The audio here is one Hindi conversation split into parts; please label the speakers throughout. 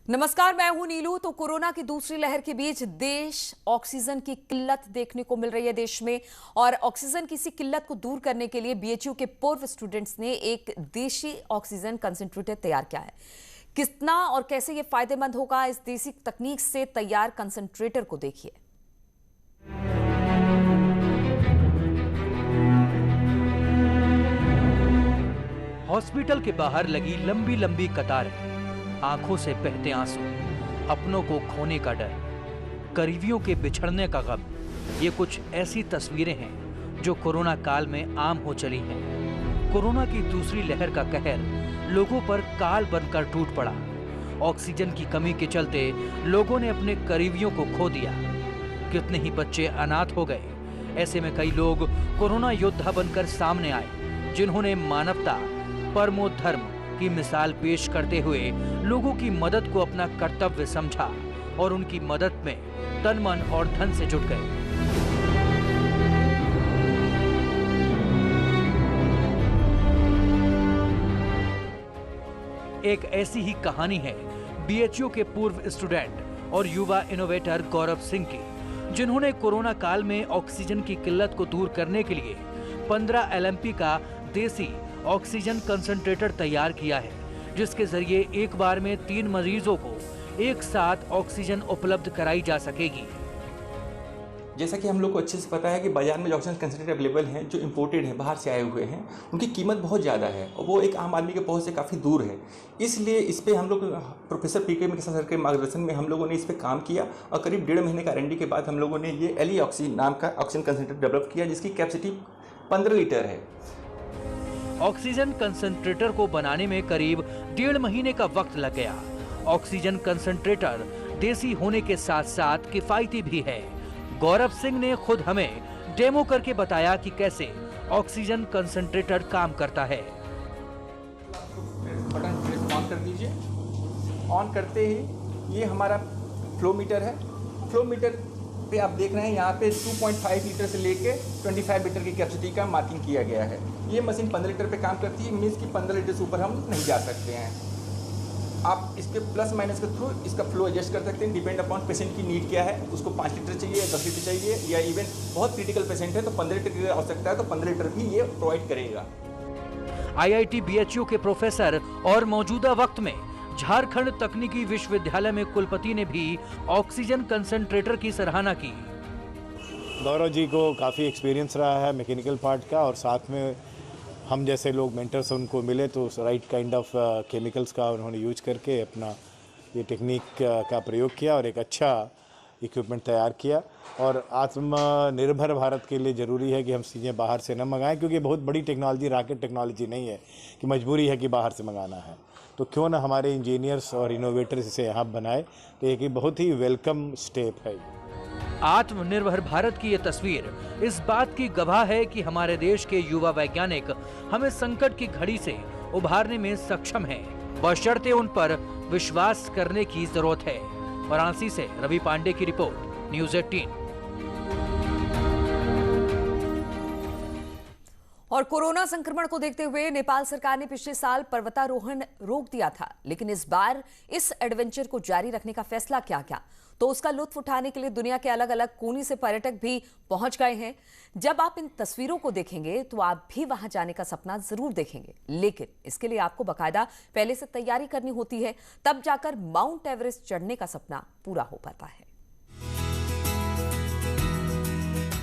Speaker 1: नमस्कार, मैं हूं नीलू। तो कोरोना की दूसरी लहर के बीच देश ऑक्सीजन की किल्लत देखने को मिल रही है देश में। और ऑक्सीजन की इसी किल्लत को दूर करने के लिए बीएचयू के पूर्व स्टूडेंट्स ने एक देशी ऑक्सीजन कंसंट्रेटर तैयार किया है। कितना और कैसे ये फायदेमंद होगा, इस देसी तकनीक से तैयार कंसंट्रेटर को देखिए।
Speaker 2: हॉस्पिटल के बाहर लगी लंबी लंबी कतारें, आंखों से बहते आंसू, अपनों को खोने का डर, करीबियों के बिछड़ने का गम। ये कुछ ऐसी तस्वीरें हैं जो कोरोना काल में आम हो चली हैं। कोरोना की दूसरी लहर का कहर लोगों पर काल बनकर टूट पड़ा। ऑक्सीजन की कमी के चलते लोगों ने अपने करीबियों को खो दिया। कितने ही बच्चे अनाथ हो गए। ऐसे में कई लोग कोरोना योद्धा बनकर सामने आए, जिन्होंने मानवता, परमो धर्म की मिसाल पेश करते हुए लोगों की मदद को अपना कर्तव्य समझा और उनकी मदद में तन मन और धन से जुट गए। एक ऐसी ही कहानी है बीएचयू के पूर्व स्टूडेंट और युवा इनोवेटर गौरव सिंह की, जिन्होंने कोरोना काल में ऑक्सीजन की किल्लत को दूर करने के लिए 15 LMP का देसी ऑक्सीजन कंसंट्रेटर तैयार किया है, जिसके जरिए एक बार में 3 मरीजों को एक साथ ऑक्सीजन उपलब्ध कराई जा सकेगी।
Speaker 3: जैसा कि हम लोग को अच्छे से पता है कि बाजार में जो ऑक्सीजन कंसंट्रेटर अवेलेबल हैं, जो इंपोर्टेड हैं, बाहर से आए हुए हैं, उनकी कीमत बहुत ज़्यादा है और वो एक आम आदमी के पहुंच से काफ़ी दूर है। इसलिए इस पर हम लोग प्रोफेसर पीके मिश्रा सर के मार्गदर्शन में हम लोगों ने इस पर काम किया और करीब 1.5 महीने का R&D के बाद हम लोगों ने ये एलिऑक्सी नाम का ऑक्सीजन कंसंट्रेटर डेवलप किया, जिसकी कैपेसिटी 15 लीटर है।
Speaker 2: ऑक्सीजन कंसंट्रेटर को बनाने में करीब 1.5 महीने का वक्त लग गया। ऑक्सीजन कंसंट्रेटर देसी होने के साथ साथ किफायती भी है। गौरव सिंह ने खुद हमें डेमो करके बताया कि कैसे ऑक्सीजन कंसंट्रेटर काम करता है।
Speaker 3: बटन ऑन कर दीजिए। ऑन करते ही ये हमारा फ्लो मीटर है। फ्लो मीटर पे आप देख रहे हैं यहाँ पे 2.5 लीटर से लेके 25 लीटर की कैपेसिटी का मार्किंग किया गया है। ये मशीन 15 लीटर पे काम करती है, मीन्स कि 15 लीटर से ऊपर हम नहीं जा सकते हैं। आप इसके प्लस माइनस के थ्रू इसका फ्लो एडजस्ट कर सकते हैं, डिपेंड अपॉन पेशेंट की नीड क्या है। उसको 5 लीटर चाहिए, 10 लीटर चाहिए, या इवन बहुत क्रिटिकल पेशेंट है तो 15 लीटर की आवश्यकता है तो 15 लीटर भी ये प्रोवाइड करेगा।
Speaker 2: IIT BHU के प्रोफेसर और मौजूदा वक्त में झारखंड तकनीकी विश्वविद्यालय में कुलपति ने भी ऑक्सीजन कंसंट्रेटर की सराहना की।
Speaker 4: गौरव जी को काफ़ी एक्सपीरियंस रहा है मैकेनिकल पार्ट का, और साथ में हम जैसे लोग मेंटर्स उनको मिले तो राइट काइंड ऑफ केमिकल्स का उन्होंने यूज करके अपना ये टेक्निक का प्रयोग किया और एक अच्छा इक्विपमेंट तैयार किया। और आत्मनिर्भर भारत के लिए ज़रूरी है कि हम चीज़ें बाहर से न मंगाएं, क्योंकि बहुत बड़ी टेक्नोलॉजी रॉकेट टेक्नोलॉजी नहीं है कि मजबूरी है कि बाहर से मंगाना है। तो क्यों ना हमारे इंजीनियर्स और इनोवेटर्स इसे यहाँ बनाए, तो एक बहुत ही वेलकम स्टेप है।
Speaker 2: आत्मनिर्भर भारत की ये तस्वीर इस बात की गवाह है कि हमारे देश के युवा वैज्ञानिक हमें संकट की घड़ी से उभारने में सक्षम हैं, बशर्ते उन पर विश्वास करने की जरूरत है। वाराणसी से रवि पांडे की रिपोर्ट, न्यूज़ 18।
Speaker 1: और कोरोना संक्रमण को देखते हुए नेपाल सरकार ने पिछले साल पर्वतारोहण रोक दिया था, लेकिन इस बार इस एडवेंचर को जारी रखने का फैसला किया गया। तो उसका लुत्फ उठाने के लिए दुनिया के अलग अलग कोने से पर्यटक भी पहुंच गए हैं। जब आप इन तस्वीरों को देखेंगे तो आप भी वहां जाने का सपना जरूर देखेंगे, लेकिन इसके लिए आपको बकायदा पहले से तैयारी करनी होती है, तब जाकर माउंट एवरेस्ट चढ़ने का सपना पूरा हो पाता है।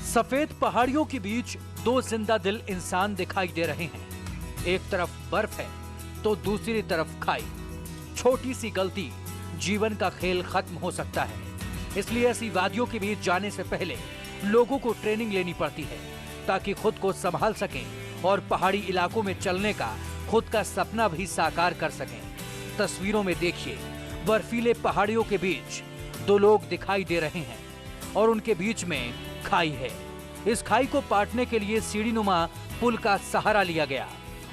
Speaker 2: सफेद पहाड़ियों के बीच 2 जिंदा दिल इंसान दिखाई दे रहे हैं। एक तरफ बर्फ है तो दूसरी तरफ खाई। छोटी सी गलती जीवन का खेल खत्म हो सकता है। इसलिए ऐसी वादियों के बीच जाने से पहले लोगों को ट्रेनिंग लेनी पड़ती है, ताकि खुद को संभाल सकें और पहाड़ी इलाकों में चलने का खुद का सपना भी साकार कर सकें। तस्वीरों में देखिए, बर्फीले पहाड़ियों के बीच 2 लोग दिखाई दे रहे हैं और उनके बीच में खाई है। इस खाई को पाटने के लिए सीढ़ीनुमा पुल का सहारा लिया गया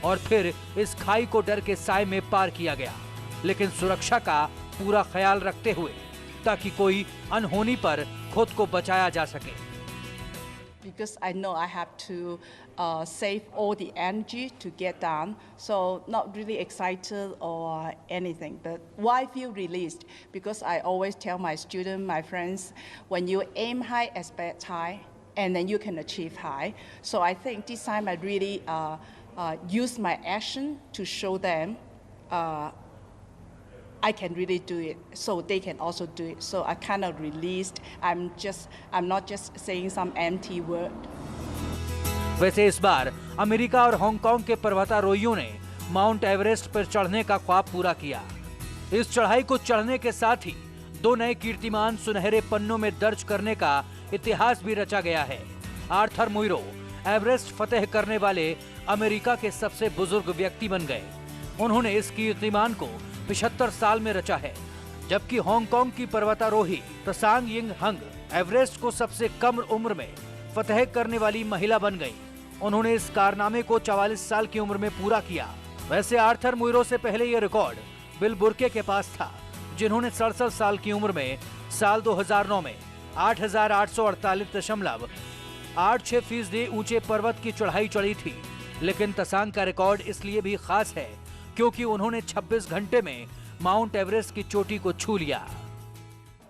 Speaker 2: और फिर इस खाई को डर के साए में पार किया गया, लेकिन सुरक्षा का पूरा ख्याल रखते हुए, ताकि कोई अनहोनी पर खुद को बचाया जा सके।
Speaker 5: because I know I have to save all the energy to get down. So not really excited or anything, but why feel released? Because I always tell my students, my friends, when you aim high, expect high, and then you can achieve high. So I think this time I really use my action to show them I can really do it, so they can also do it. So I kind of released. I'm not just saying some empty word.
Speaker 2: वैसे इस बार अमेरिका और हांगकांग के पर्वतारोहियों ने माउंट एवरेस्ट पर चढ़ने का ख्वाब पूरा किया। इस चढ़ाई को चढ़ने के साथ ही 2 नए कीर्तिमान सुनहरे पन्नों में दर्ज करने का इतिहास भी रचा गया है। आर्थर मुइरो एवरेस्ट फतेह करने वाले अमेरिका के सबसे बुजुर्ग व्यक्ति बन गए। उन्होंने इस कीर्तिमान को 75 साल में रचा है, जबकि हांगकांग की पर्वतारोही त्सांग यिंग हंग एवरेस्ट को सबसे कम उम्र में फतेह करने वाली महिला बन गई। उन्होंने इस कारनामे को 44 साल की उम्र में पूरा किया। वैसे आर्थर मुइरो से पहले ये रिकॉर्ड बिल बुर्के के पास था, जिन्होंने 67 साल की उम्र में साल 2009 में 8,848.86% ऊंचे पर्वत की चढ़ाई चढ़ी थी। लेकिन त्सांग का रिकॉर्ड इसलिए भी खास है क्योंकि उन्होंने 26 घंटे में माउंट एवरेस्ट की चोटी को छू लिया।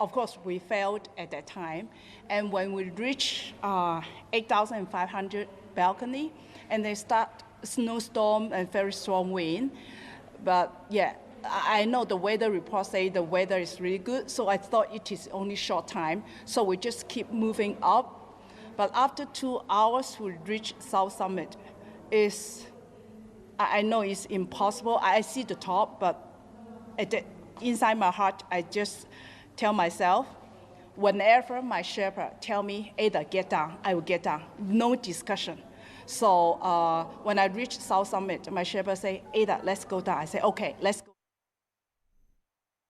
Speaker 5: Of course, we failed at that time, and when we reached 8,500 balcony, and they start snowstorm and very strong wind. But yeah, I know the weather report say the weather is really good, so I thought it is only short time. So we just keep moving up. But after 2 hours, we reach South Summit. I know it's impossible. I see the top, but inside my heart, I just tell myself, whenever my Sherpa tell me, Ada, get down, I will get down. No discussion. So when I reach South Summit, my Sherpa say, Ada, let's go down. I say, okay, let's go.